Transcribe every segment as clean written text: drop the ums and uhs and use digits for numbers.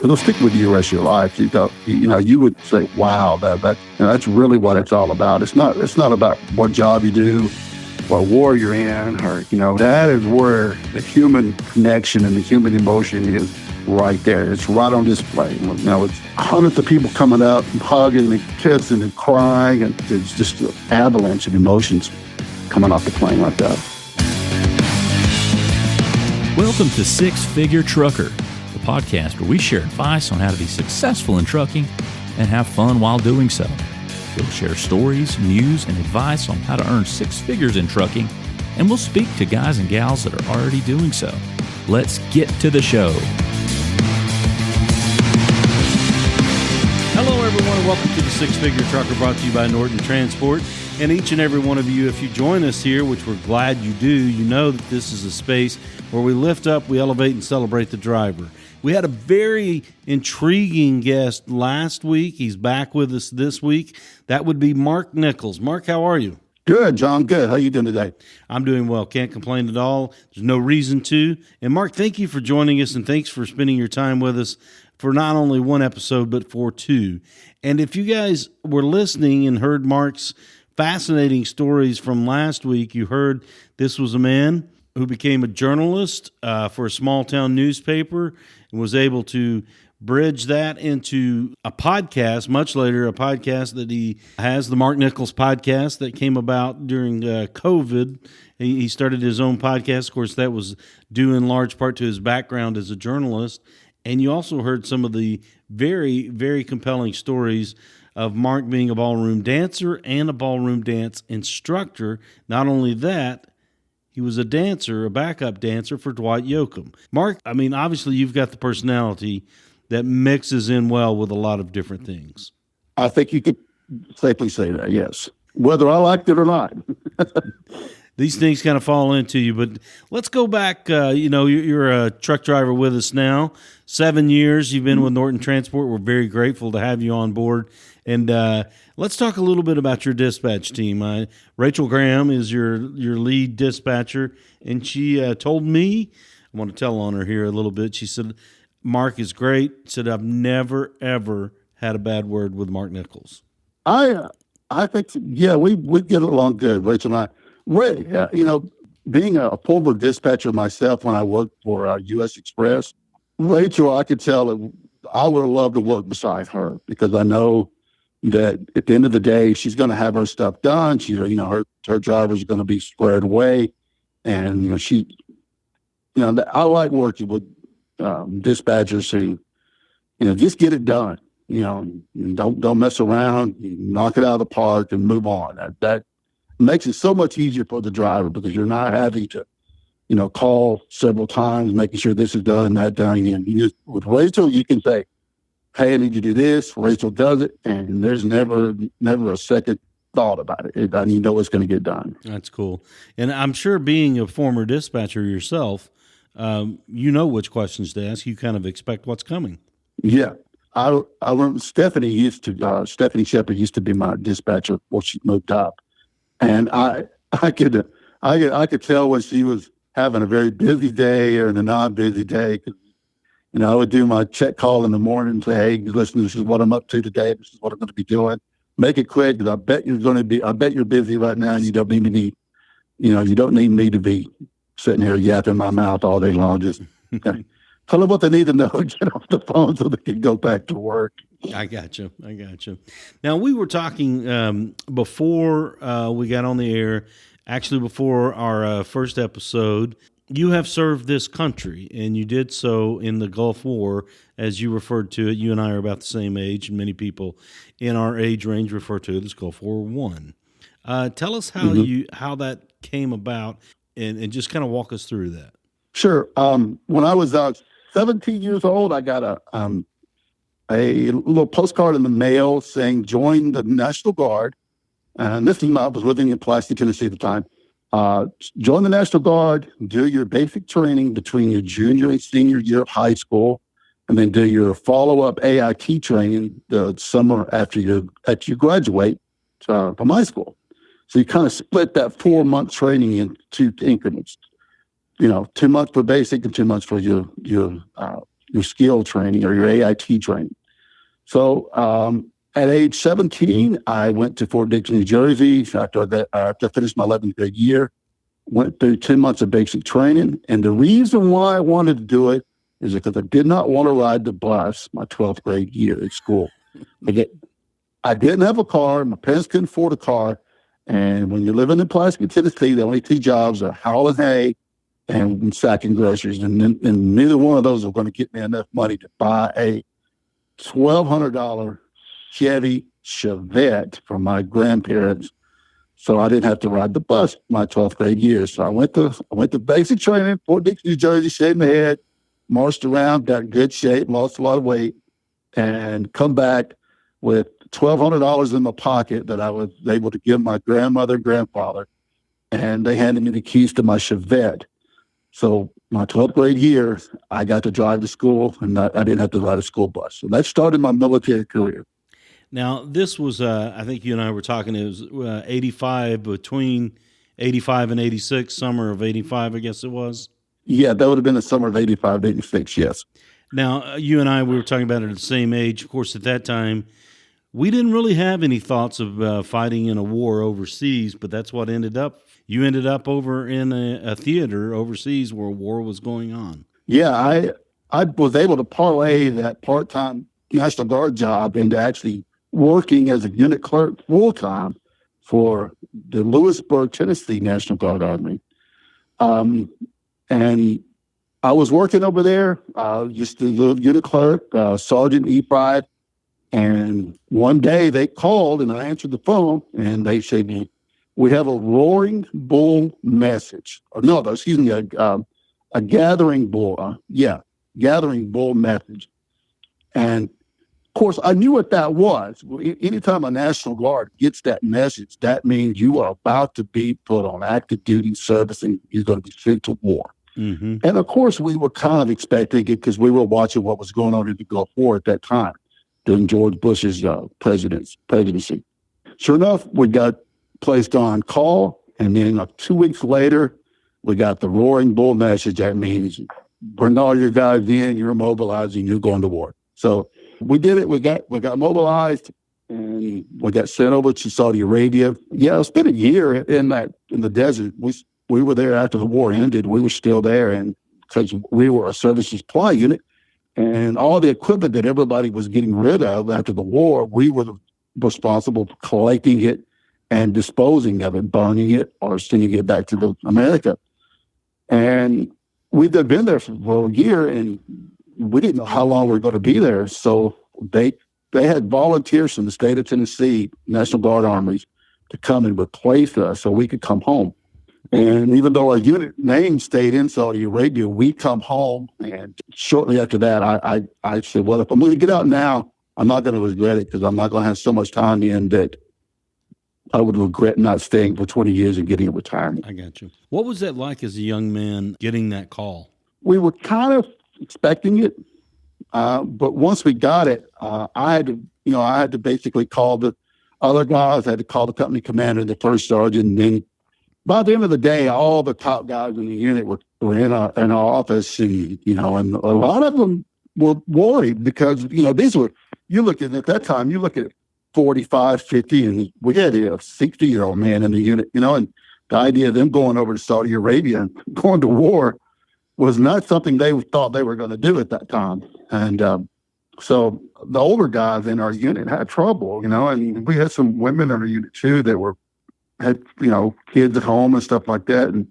It'll stick with you the rest of your life. You would say, wow, that's really what it's all about. It's not about what job you do, what war you're in, or, that is where the human connection and the human emotion is right there. It's right on display. It's hundreds of people coming up and hugging and kissing and crying, and there's just an avalanche of emotions coming off the plane like that. Welcome to Six Figure Trucker, the podcast where we share advice on how to be successful in trucking and have fun while doing so. We'll share stories, news, and advice on how to earn six figures in trucking, and we'll speak to guys and gals that are already doing so. Let's get to the show. Hello, everyone, and welcome to the Six Figure Trucker, brought to you by Norton Transport. And each and every one of you, if you join us here, which we're glad you do, you know that this is a space where we lift up, we elevate, and celebrate the driver. We had a very intriguing guest last week. He's back with us this week. That would be Mark Nichols. Mark, how are you? Good, John. Good. How you doing today? I'm doing well. Can't complain at all. There's no reason to. And Mark, thank you for joining us, and thanks for spending your time with us for not only one episode, but for two. And if you guys were listening and heard Mark's fascinating stories from last week, you heard this was a man who became a journalist for a small town newspaper and was able to bridge that into a podcast, much later, a podcast that he has, the Mark Nichols podcast, that came about during COVID. He started his own podcast. Of course, that was due in large part to his background as a journalist. And you also heard some of the very, very compelling stories of Mark being a ballroom dancer and a ballroom dance instructor. Not only that, he was a dancer, a backup dancer for Dwight Yoakam. Mark, I mean, obviously you've got the personality that mixes in well with a lot of different things. I think you could safely say that, yes. Whether I liked it or not. These things kind of fall into you, but let's go back. You're a truck driver with us now. 7 years you've been with Norton Transport. We're very grateful to have you on board. And let's talk a little bit about your dispatch team. Rachel Graham is your lead dispatcher, and she told me, I want to tell on her here a little bit. She said, Mark is great. She said, I've never, ever had a bad word with Mark Nichols. I think, yeah, we get along good, Rachel and I. Being a former dispatcher myself when I worked for U.S. Express, Rachel, I could tell that I would have loved to work beside her because I know that at the end of the day, she's going to have her stuff done. She, her drivers are going to be squared away, and I like working with dispatchers who, just get it done. Don't mess around. Knock it out of the park and move on. That makes it so much easier for the driver because you're not having to, call several times, making sure this is done and that done. And with Rachel, you can say, hey, I need you to do this. Rachel does it, and there's never a second thought about it. You know it's going to get done. That's cool. And I'm sure being a former dispatcher yourself, you know which questions to ask. You kind of expect what's coming. Yeah. I remember Stephanie Shepard used to be my dispatcher before she moved up. And I could tell when she was having a very busy day or in a non-busy day. I would do my check call in the morning and say, hey, listen, this is what I'm up to today. This is what I'm going to be doing. Make it quick because I bet you're busy right now and you don't need me, you don't need me to be sitting here yapping my mouth all day long. Just tell them what they need to know and get off the phone so they can go back to work. I got you. Now, we were talking before we got on the air, actually before our first episode. You have served this country, and you did so in the Gulf War, as you referred to it. You and I are about the same age, and many people in our age range refer to it as Gulf War I. Tell us how that came about, and just kind of walk us through that. Sure. When I was 17 years old, I got a little postcard in the mail saying, join the National Guard. And this time I was living in Pulaski, Tennessee at the time. Join the National Guard, do your basic training between your junior and senior year of high school, and then do your follow-up AIT training the summer after you graduate from high school. So you kind of split that 4-month training into increments. 2 months for basic and 2 months for your your skill training or your AIT training. So at age 17, I went to Fort Dix, New Jersey. After I finished my 11th grade year, went through 10 months of basic training. And the reason why I wanted to do it is because I did not want to ride the bus my 12th grade year at school. I didn't have a car. My parents couldn't afford a car. And when you're living in Pulaski, Tennessee, the only two jobs are hauling hay and sacking groceries. And neither one of those are going to get me enough money to buy a $1,200 Chevy Chevette from my grandparents. So I didn't have to ride the bus my 12th grade year. So I went to basic training, Fort Dix, New Jersey, shaved my head, marched around, got in good shape, lost a lot of weight, and come back with $1,200 in my pocket that I was able to give my grandmother and grandfather. And they handed me the keys to my Chevette. So my 12th grade year, I got to drive to school, and I didn't have to ride a school bus. So that started my military career. Now, this was, I think you and I were talking, it was 85, between 85 and 86, summer of 85, I guess it was. Yeah, that would have been the summer of 85, 86, yes. Now, you and I, we were talking about it at the same age. Of course, at that time, we didn't really have any thoughts of fighting in a war overseas, but that's what you ended up over in a theater overseas where a war was going on. Yeah, I was able to parlay that part-time National Guard job into actually working as a unit clerk full-time for the Lewisburg, Tennessee National Guard Army. And I was working over there, just a little unit clerk, Sergeant EP5. And one day they called and I answered the phone and they said, we have a roaring bull message. A gathering bull. Gathering bull message. And of course, I knew what that was. Anytime a National Guard gets that message, that means you are about to be put on active duty service and you're going to be sent to war. Mm-hmm. And of course, we were kind of expecting it because we were watching what was going on in the Gulf War at that time during George Bush's presidency. Sure enough, we got placed on call, and then 2 weeks later, we got the roaring bull message. That means bring all your guys in, you're mobilizing, you're going to war. So we did it. We got mobilized, and we got sent over to Saudi Arabia. Yeah, it's been a year in the desert. We were there after the war ended. We were still there, and because we were a service supply unit, and all the equipment that everybody was getting rid of after the war, we were responsible for collecting it and disposing of it, burning it, or sending it back to America. And we'd been there for a year, and we didn't know how long we were going to be there. So they had volunteers from the state of Tennessee, National Guard armies, to come and replace us so we could come home. And even though our unit name stayed in Saudi Arabia, we come home. And shortly after that, I said, well, if I'm going to get out now, I'm not going to regret it because I'm not going to have so much time in that I would regret not staying for 20 years and getting a retirement. I got you. What was that like as a young man getting that call? We were kind of expecting it. But once we got it, I had to basically call the other guys. I had to call the company commander, the first sergeant, and then by the end of the day, all the top guys in the unit were in our office, and and a lot of them were worried because you look at that time, you look at 45, 50, and we had a 60-year-old man in the unit, and the idea of them going over to Saudi Arabia and going to war was not something they thought they were going to do at that time, and so the older guys in our unit had trouble, and we had some women in our unit too that had kids at home and stuff like that, and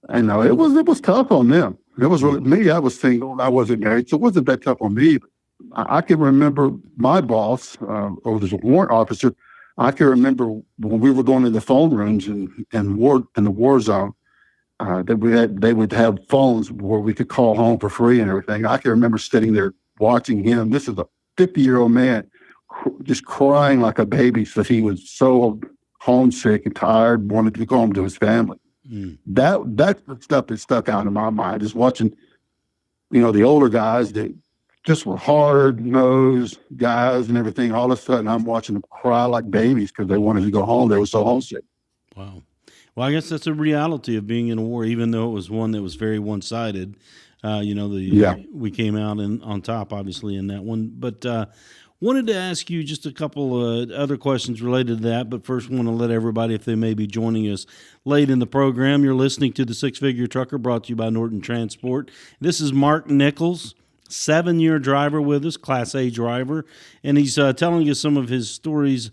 it was tough on them. It was really me. I was single and I wasn't married, so it wasn't that tough on me. But I can remember my boss, or was a warrant officer. I can remember when we were going to the phone rooms in the war zone. That they would have phones where we could call home for free and everything. I can remember sitting there watching him. This is a 50-year-old man, just crying like a baby because he was so homesick and tired, wanted to go home to his family. That's the stuff that stuck out in my mind, is watching, the older guys that just were hard-nosed guys and everything. All of a sudden, I'm watching them cry like babies because they wanted to go home. They were so homesick. Wow. Well, I guess that's a reality of being in a war, even though it was one that was very one-sided. We came out on top, obviously, in that one. But wanted to ask you just a couple other questions related to that. But first, want to let everybody, if they may be joining us late in the program, you're listening to the Six Figure Trucker, brought to you by Norton Transport. This is Mark Nichols, 7-year driver with us, Class A driver, and he's telling us some of his stories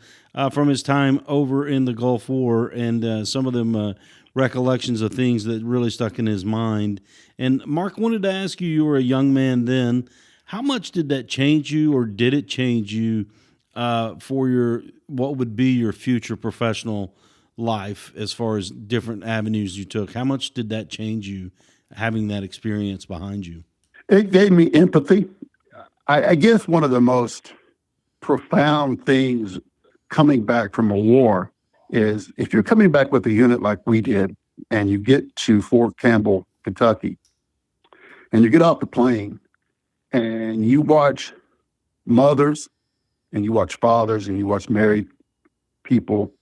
from his time over in the Gulf War, and some of them recollections of things that really stuck in his mind. And Mark, wanted to ask you, you were a young man then. How much did that change you, or did it change you for what would be your future professional life as far as different avenues you took? How much did that change you, having that experience behind you? It gave me empathy. I guess one of the most profound things coming back from a war is if you're coming back with a unit like we did, and you get to Fort Campbell, Kentucky, and you get off the plane, and you watch mothers, and you watch fathers, and you watch married people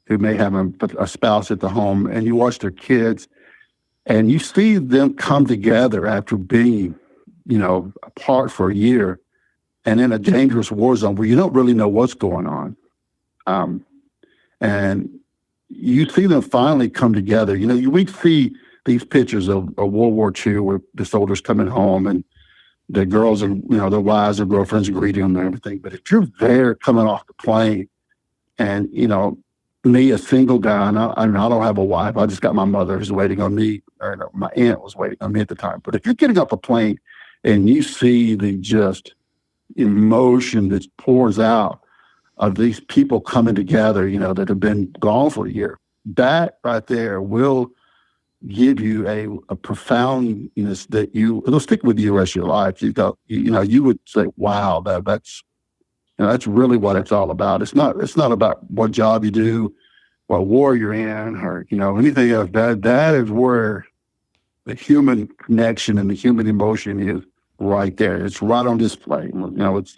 who may have a spouse at the home, and you watch their kids, and you see them come together after being, apart for a year, and in a dangerous war zone where you don't really know what's going on. And you see them finally come together. We see these pictures of World War II where the soldiers coming home and the girls and, their wives or girlfriends are greeting them and everything. But if you're there coming off the plane and, me, a single guy, and I don't have a wife. I just got my mother who's waiting on me, or no, my aunt was waiting on me at the time. But if you're getting off a plane and you see the just emotion that pours out of these people coming together, that have been gone for a year, that right there will give you a profoundness that it'll stick with you the rest of your life. You would say, wow, that's really what it's all about. It's not about what job you do, what war you're in, or, anything else. That is where the human connection and the human emotion is right there. It's right on display. It's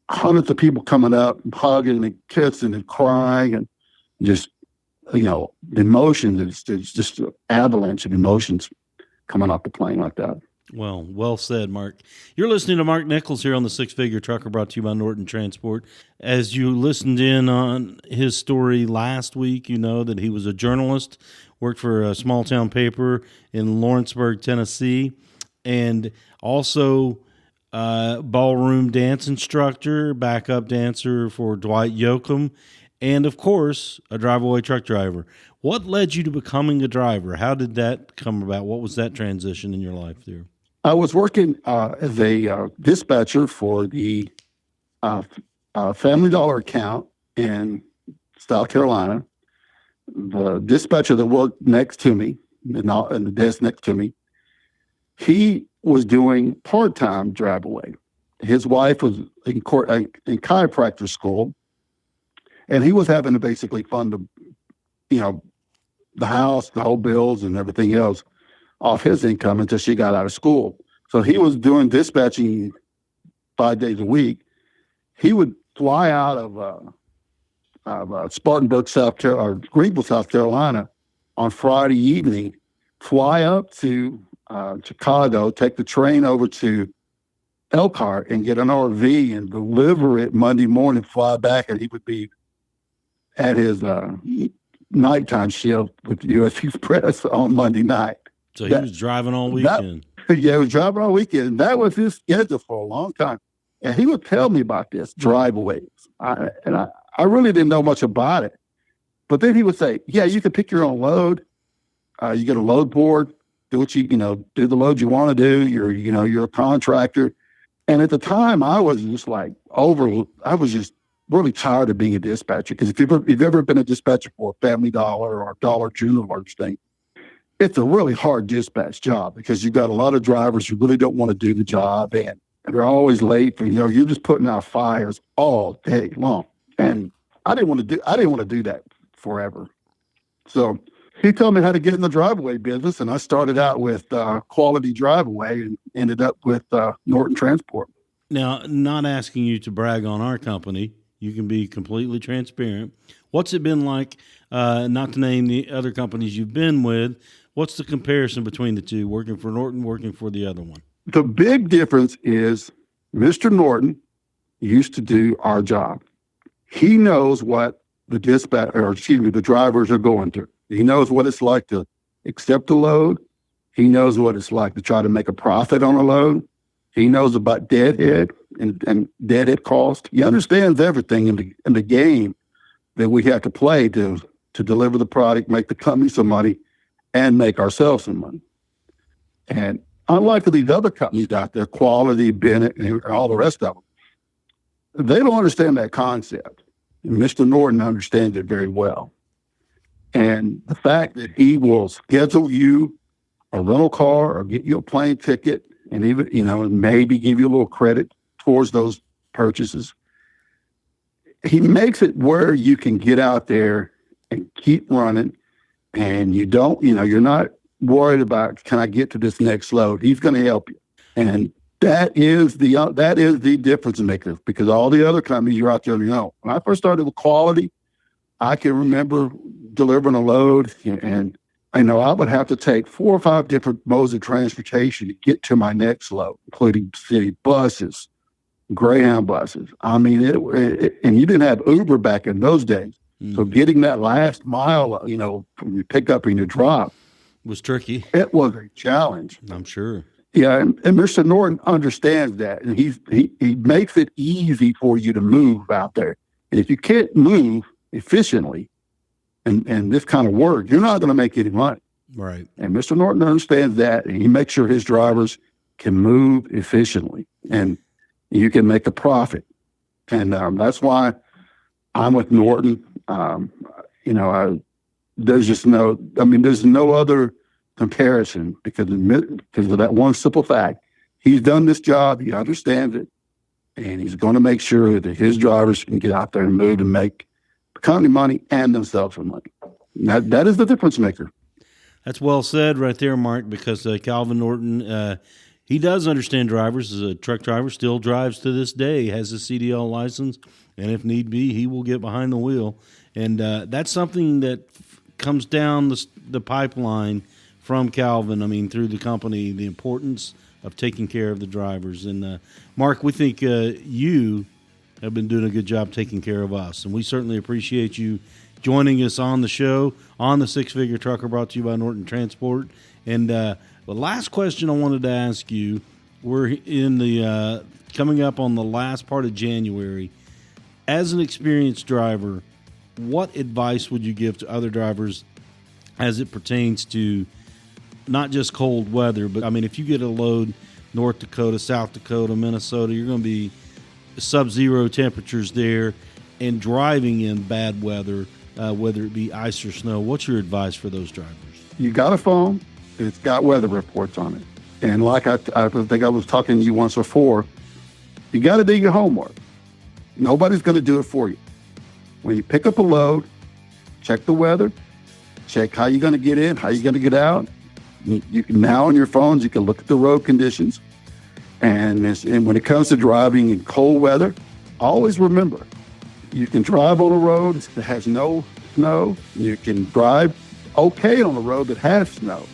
hundreds of people coming up, hugging and kissing and crying and just, the emotions. It's just an avalanche of emotions coming off the plane like that. Well said, Mark. You're listening to Mark Nichols here on the Six Figure Trucker, brought to you by Norton Transport. As you listened in on his story last week, you know that he was a journalist, worked for a small town paper in Lawrenceburg, Tennessee, and also ballroom dance instructor, backup dancer for Dwight Yoakam, and of course, a drive-away truck driver. What led you to becoming a driver? How did that come about? What was that transition in your life there? I was working as a dispatcher for the Family Dollar account in South Carolina. The dispatcher that worked next to me, in the desk next to me, he was doing part-time drive-away. His wife was in chiropractor school, and he was having to basically fund the house, the whole bills, and everything else off his income until she got out of school. So he was doing dispatching 5 days a week. He would fly out of Spartanburg, Greenville, South Carolina on Friday evening, fly up to Chicago, take the train over to Elkhart and get an RV and deliver it Monday morning, fly back, and he would be at his nighttime shift with the U.S. Express on Monday night. So he was driving all weekend. He was driving all weekend. That was his schedule for a long time. And he would tell me about this, driveaways. I really didn't know much about it. But then he would say, yeah, you can pick your own load. You get a load board, do what do the load you want to do. You're a contractor. And at the time I was just I was just really tired of being a dispatcher. Because if you've ever been a dispatcher for a Family Dollar or a Dollar General or thing, it's a really hard dispatch job because you've got a lot of drivers who really don't want to do the job and they're always late. You're just putting out fires all day long. And I didn't want to do that forever. So he told me how to get in the driveway business, and I started out with Quality Driveaway and ended up with Norton Transport. Now, not asking you to brag on our company, you can be completely transparent. What's it been like, not to name the other companies you've been with, What's the comparison between the two, working for Norton, working for the other one? The big difference is Mr. Norton used to do our job. He knows what the the drivers are going through. He knows what it's like to accept a load. He knows what it's like to try to make a profit on a load. He knows about deadhead and deadhead cost. He understands everything in the game that we have to play to deliver the product, make the company some money, and make ourselves some money. And unlike these other companies out there, Quality, Bennett, and all the rest of them, they don't understand that concept. And Mr. Norton understands it very well. And the fact that he will schedule you a rental car or get you a plane ticket and even, maybe give you a little credit towards those purchases, he makes it where you can get out there and keep running, and you don't, you're not worried about, can I get to this next load? He's going to help you. And that is the difference maker, because all the other companies you're out there, when I first started with Quality, I can remember delivering a load, and I would have to take 4 or 5 different modes of transportation to get to my next load, including city buses, Greyhound buses. I mean, and you didn't have Uber back in those days. Mm-hmm. So getting that last mile, from your pickup and your drop was tricky. It was a challenge. I'm sure. Yeah, and Mr. Norton understands that, and he makes it easy for you to move out there. And if you can't move efficiently and this kind of work, you're not going to make any money. Right. And Mr. Norton understands that, and he makes sure his drivers can move efficiently, and you can make a profit. And that's why I'm with Norton. There's no other comparison because of that one simple fact. He's done this job, he understands it, and he's going to make sure that his drivers can get out there and move and make the company money and themselves some money. That is the difference maker. That's well said right there, Mark, because Calvin Norton, he does understand drivers. As a truck driver, still drives to this day, has a CDL license, and if need be, he will get behind the wheel. And that's something that comes down the pipeline from Calvin, through the company, the importance of taking care of the drivers. And Mark, we think you have been doing a good job taking care of us, and we certainly appreciate you joining us on the show, on the Six Figure Trucker, brought to you by Norton Transport. And the last question I wanted to ask you, we're in the coming up on the last part of January. As an experienced driver, what advice would you give to other drivers as it pertains to not just cold weather, but if you get a load North Dakota, South Dakota, Minnesota, you're going to be sub-zero temperatures there and driving in bad weather, whether it be ice or snow. What's your advice for those drivers? You got a phone, it's got weather reports on it. And like I think I was talking to you once before, you got to do your homework. Nobody's going to do it for you. When you pick up a load, check the weather, check how you're going to get in, how you're going to get out. You can, now on your phones, you can look at the road conditions. And when it comes to driving in cold weather, always remember, you can drive on a road that has no snow. You can drive okay on a road that has snow,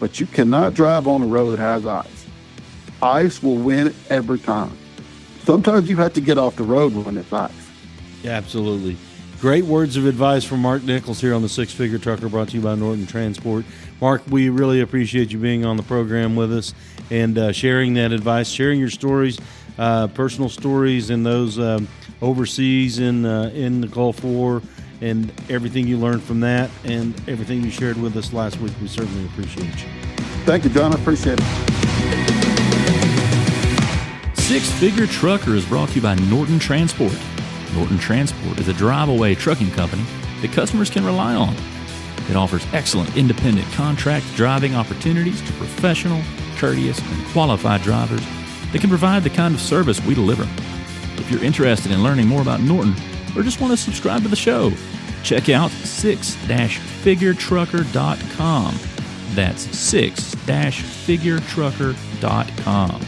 but you cannot drive on a road that has ice. Ice will win every time. Sometimes you have to get off the road when it's ice. Yeah, absolutely. Great words of advice from Mark Nichols here on the Six Figure Trucker, brought to you by Norton Transport. Mark, we really appreciate you being on the program with us and sharing that advice, sharing your stories, personal stories, and those overseas in the Gulf War, and everything you learned from that, and everything you shared with us last week. We certainly appreciate you. Thank you, John. I appreciate it. Six Figure Trucker is brought to you by Norton Transport. Norton Transport is a drive-away trucking company that customers can rely on. It offers excellent independent contract driving opportunities to professional, courteous, and qualified drivers that can provide the kind of service we deliver. If you're interested in learning more about Norton or just want to subscribe to the show, check out 6-figuretrucker.com. That's 6-figuretrucker.com.